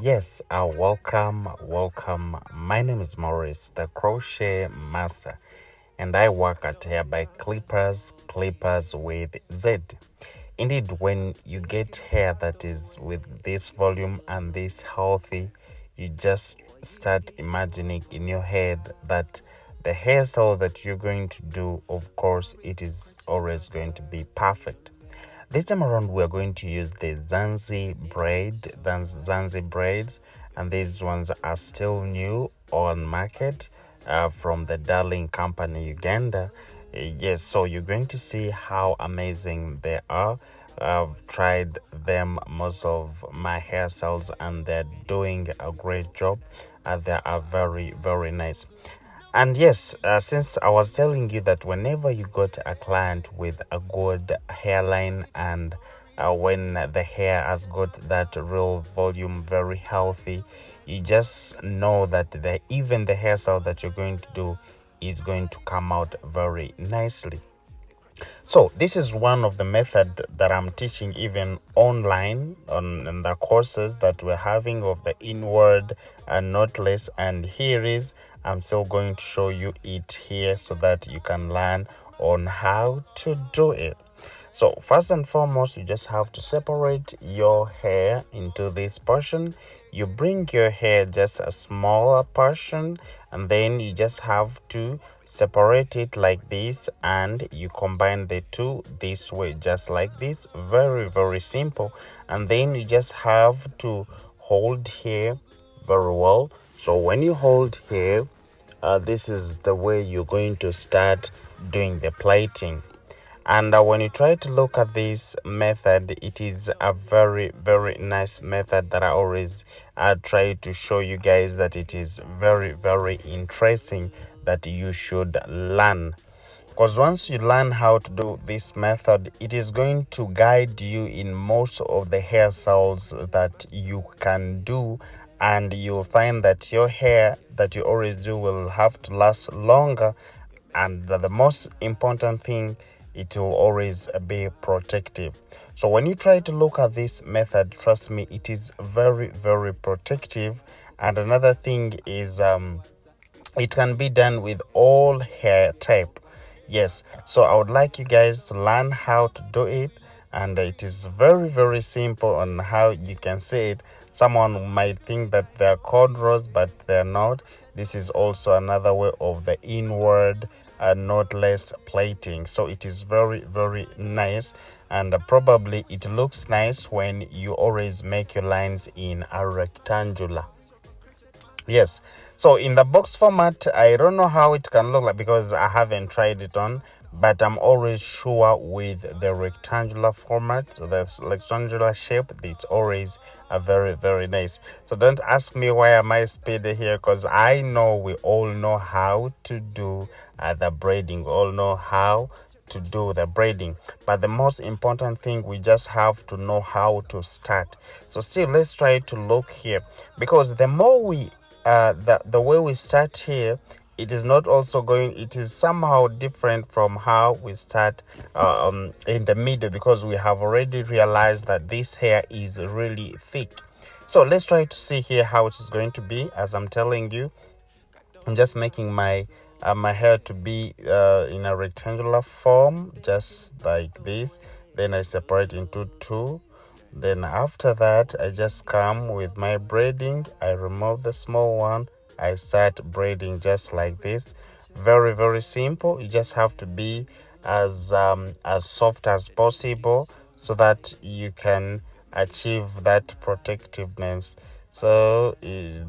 Yes, welcome. My name is Maurice, the crochet master, and I work at Hair by Clippers with Z. Indeed, when you get hair that is with this volume and this healthy, you just start imagining in your head that the hairstyle that you're going to do, of course, it is always going to be perfect. This time around, we're going to use the ZANZI braids, and these ones are still new on market from the darling company Uganda. Yes, so you're going to see how amazing they are. I've tried them most of my hairstyles, and they're doing a great job. They are very, very nice. And yes, since I was telling you that whenever you got a client with a good hairline and when the hair has got that real volume, very healthy, you just know that even the hairstyle that you're going to do is going to come out very nicely. So this is one of the method that I'm teaching even online on the courses that we're having of the inward and knotless. And here is, I'm still going to show you it here so that you can learn on how to do it. So first and foremost, you just have to separate your hair into this portion. You bring your hair just a smaller portion, and then you just have to separate it like this, and you combine the two this way, just like this. Very, very simple. And then you just have to hold here very well. So when you hold here, this is the way you're going to start doing the plating. And when you try to look at this method, it is a very, very nice method that I always try to show you guys that it is very, very interesting that you should learn. Because once you learn how to do this method, it is going to guide you in most of the hairstyles that you can do, and you'll find that your hair that you always do will have to last longer. And the most important thing, it will always be protective. So when you try to look at this method, trust me, it is very, very protective. And another thing is it can be done with all hair type. Yes, so I would like you guys to learn how to do it, and it is very, very simple on how you can see it. Someone might think that they're cornrows, but they're not. This is also another way of the inward knotless plating. So it is very, very nice, and probably it looks nice when you always make your lines in a rectangular. Yes, so in the box format, I don't know how it can look like because I haven't tried it on, but I'm always sure with the rectangular format, so the rectangular shape, it's always a very, very nice. So don't ask me why am I speedy here, because I know we all know how to do the braiding, we all know how to do the braiding, but the most important thing, we just have to know how to start. So still, let's try to look here, because the more we the way we start here, it is not also going, it is somehow different from how we start in the middle, because we have already realized that this hair is really thick. So let's try to see here how it is going to be. As I'm telling you, I'm just making my hair to be in a rectangular form, just like this. Then I separate into two. Then after that, I just come with my braiding. I remove the small one. I start braiding just like this. Very, very simple. You just have to be as soft as possible so that you can achieve that protectiveness. So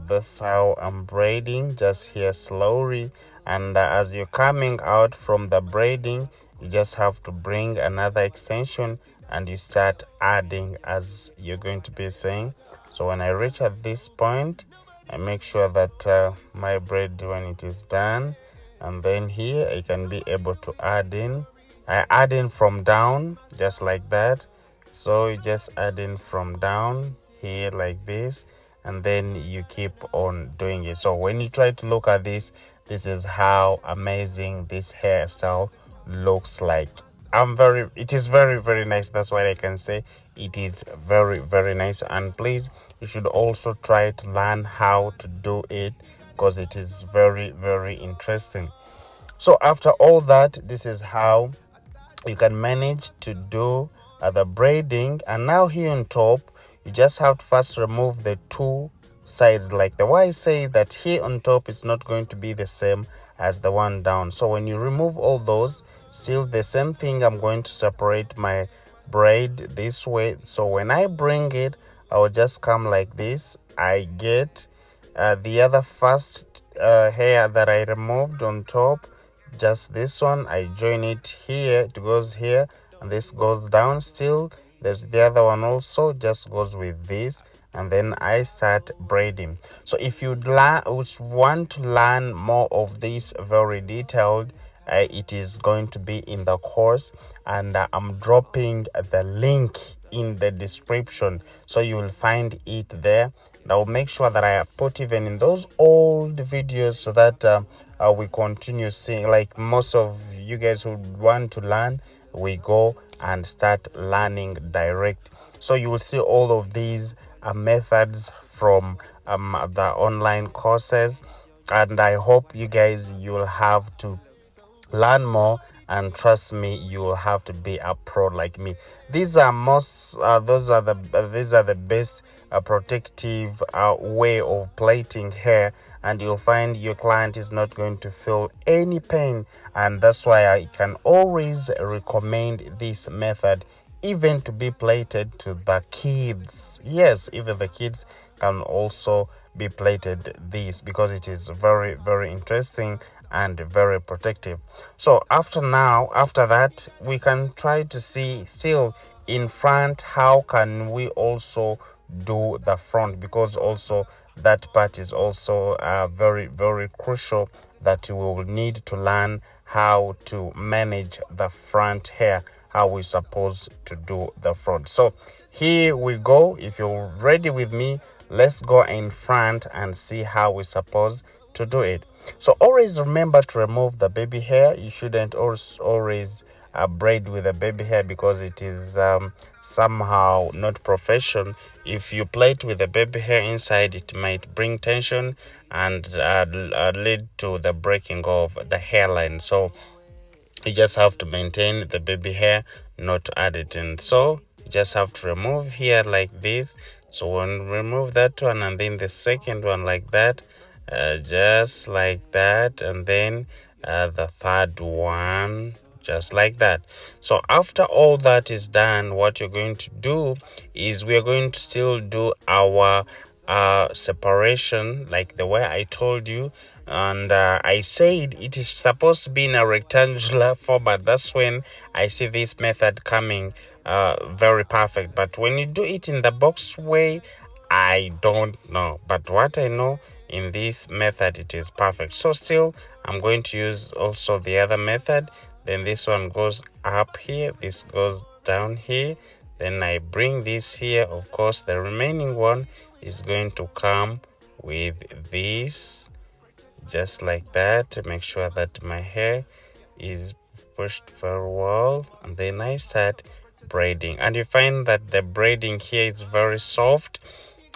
that's how I'm braiding, just here slowly. And as you're coming out from the braiding, you just have to bring another extension and you start adding as you're going to be saying. So when I reach at this point, I make sure that my braid, when it is done, and then here I can be able to add in. I add in from down, just like that. So you just add in from down here like this, and then you keep on doing it. So when you try to look at this, this is how amazing this hairstyle looks like. it is very, very nice. That's what I can say. It is very, very nice. And please, you should also try to learn how to do it, because it is very, very interesting. So after all that, this is how you can manage to do the braiding. And now here on top, you just have to first remove the two sides. Like the way I say that here on top is not going to be the same as the one down. So when you remove all those, still the same thing, I'm going to separate my braid this way. So when I bring it, I will just come like this. I get the other first hair that I removed on top, just this one, I join it here, it goes here, and this goes down. Still there's the other one also, just goes with this, and then I start braiding. So if you want to learn more of this very detailed, it is going to be in the course, and I'm dropping the link in the description, so you will find it there. And I'll make sure that I put even in those old videos, so that we continue seeing, like most of you guys who want to learn, we go and start learning direct. So you will see all of these methods from the online courses, and I hope you guys, you will have to learn more, and trust me, you will have to be a pro like me. These are these are the best protective way of plaiting hair, and you'll find your client is not going to feel any pain. And that's why I can always recommend this method, even to be plaited to the kids. Yes, even the kids can also be plaited this, because it is very, very interesting and very protective. So after that, we can try to see still in front, how can we also do the front, because also that part is also very, very crucial, that you will need to learn how to manage the front hair, how we're supposed to do the front. So here we go. If you're ready with me, let's go in front and see how we're supposed to do it. So always remember to remove the baby hair. You shouldn't always braid with the baby hair, because it is somehow not professional. If you plait with the baby hair inside, it might bring tension and lead to the breaking of the hairline. So you just have to maintain the baby hair, not to add it in. So you just have to remove here like this. So when remove that one, and then the second one like that, just like that, and then the third one just like that. So after all that is done, what you're going to do is we are going to still do our separation, like the way I told you. And I said it is supposed to be in a rectangular format. That's when I see this method coming very perfect. But when you do it in the box way, I don't know. But what I know, in this method, it is perfect. So still, I'm going to use also the other method. Then this one goes up here, this goes down here, then I bring this here. Of course, the remaining one is going to come with this, just like that, to make sure that my hair is pushed very well. And then I start braiding, and you find that the braiding here is very soft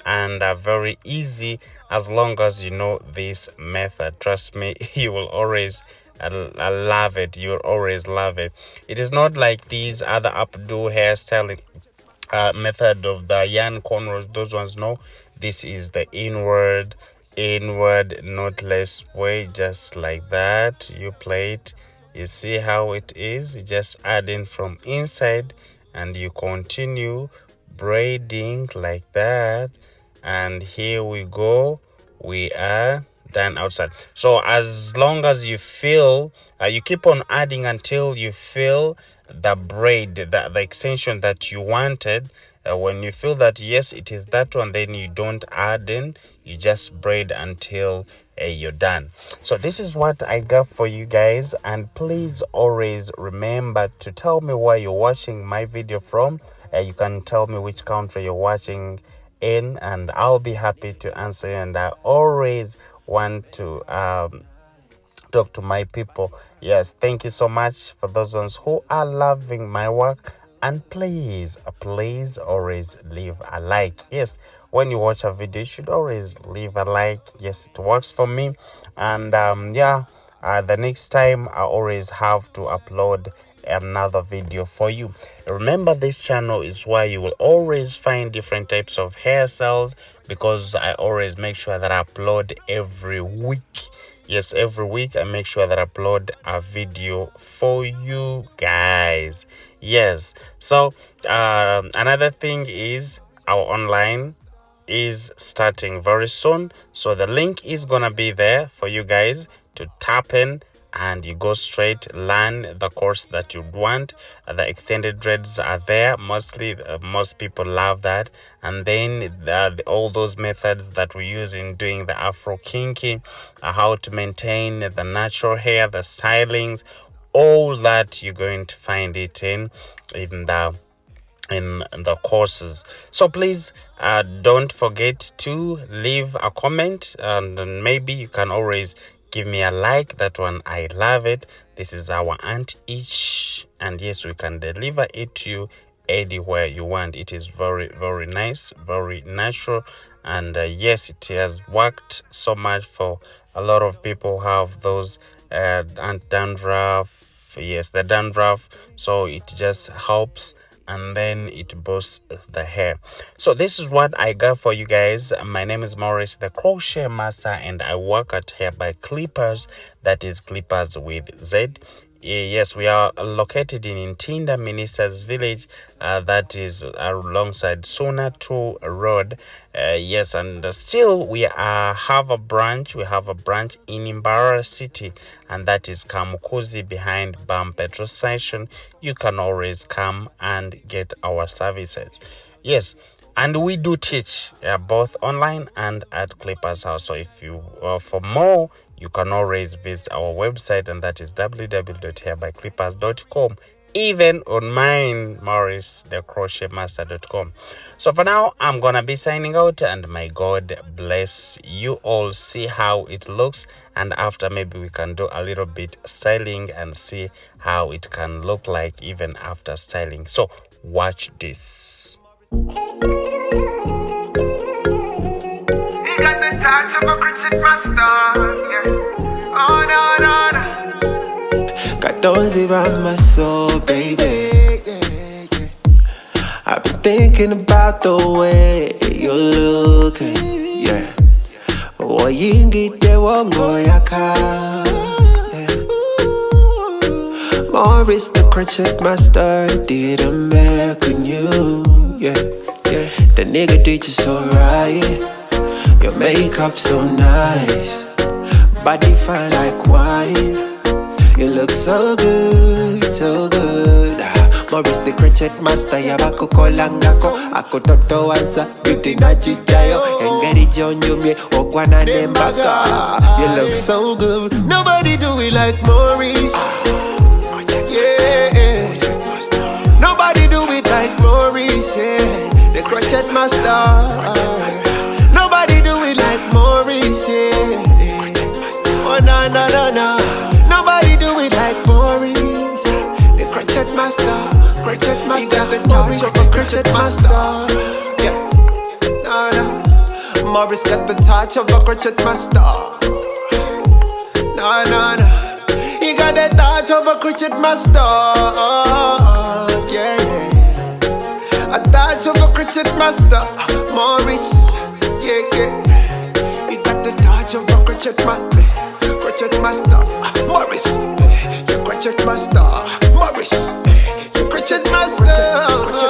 and very easy, as long as you know this method. Trust me, you will always love it. You'll always love it. It is not like these other updo hairstyling method of the yarn cornrows. Those ones, no. This is the inward knotless way, just like that. You plait, you see how it is. You just add in from inside, and you continue braiding like that. And here we go, we are done outside. So as long as you feel you keep on adding until you feel the braid, the extension that you wanted. When you feel that yes, it is that one, then you don't add in, you just braid until you're done. So this is what I got for you guys, and please always remember to tell me where you're watching my video from. You can tell me which country you're watching in, and I'll be happy to answer you. And I always want to talk to my people. Yes, thank you so much for those ones who are loving my work. And please always leave a like. Yes, when you watch a video, you should always leave a like. Yes, it works for me. And the next time I always have to upload another video for you. Remember, this channel is where you will always find different types of hairstyles, because I always make sure that I upload every week. Yes, every week I make sure that I upload a video for you guys. Yes, so another thing is our online is starting very soon, so the link is gonna be there for you guys to tap in, and you go straight, learn the course that you want. The extended dreads are there. Mostly most people love that. And then all those methods that we use in doing the afro kinky, how to maintain the natural hair, the stylings, all that you're going to find it in the courses. So please don't forget to leave a comment, and maybe you can always give me a like. That one, I love it. This is our aunt each, and yes, we can deliver it to you anywhere you want. It is very, very nice, very natural, and yes, it has worked so much for a lot of people who have those dandruff. Yes, the dandruff. So it just helps, and then it boosts the hair. So this is what I got for you guys. My name is Morris, the crochet master, and I work at Hair by Clippers. That is Clippers with Z. Yes, we are located in Ntinda Ministers Village. That is alongside Suna 2 Road. Yes, and still we have a branch. We have a branch in Imbara City, and that is Kamukuzi behind BAM petrol station. You can always come and get our services. Yes, and we do teach both online and at Clippers House. So if you for more, you can always visit our website, and that is www.hairbyclippers.com. Even on mine, morristhecrochetmaster.com. So for now, I'm gonna be signing out, and my God bless you all. See how it looks, and after maybe we can do a little bit styling and see how it can look like even after styling. So watch this. Touch of a cricket master, yeah. Oh no, no, no. Got ZANZI around my soul, baby. I've been thinking about the way you're looking, yeah. Oyingite wongo yaka, yeah. Morris the cricket master did a make on you, yeah, yeah. The nigga did you so right. Your makeup so nice, body fine like wine. You look so good, so good. Morris the crochet master, yabako kolangako. Ako toto wansa, beauty na chichayo. Engeri jonyo me, okwana nembaka. You look so good, nobody do it like Morris. Yeah, nobody do it like Morris, yeah. The crochet master. Nobody do it like Morris, yeah. Oh, no, no, no, no. Nobody do it like Morris. The crochet master. He got the touch of a crochet master. Yeah. No, no. Morris got the touch of a crochet master. No, no, no. He got the touch of a crochet master. Yeah, yeah. A touch of a crochet master. Morris. Yeah, yeah. You got the touch of a crochet master. Morris, you crochet master. Morris, you crochet master.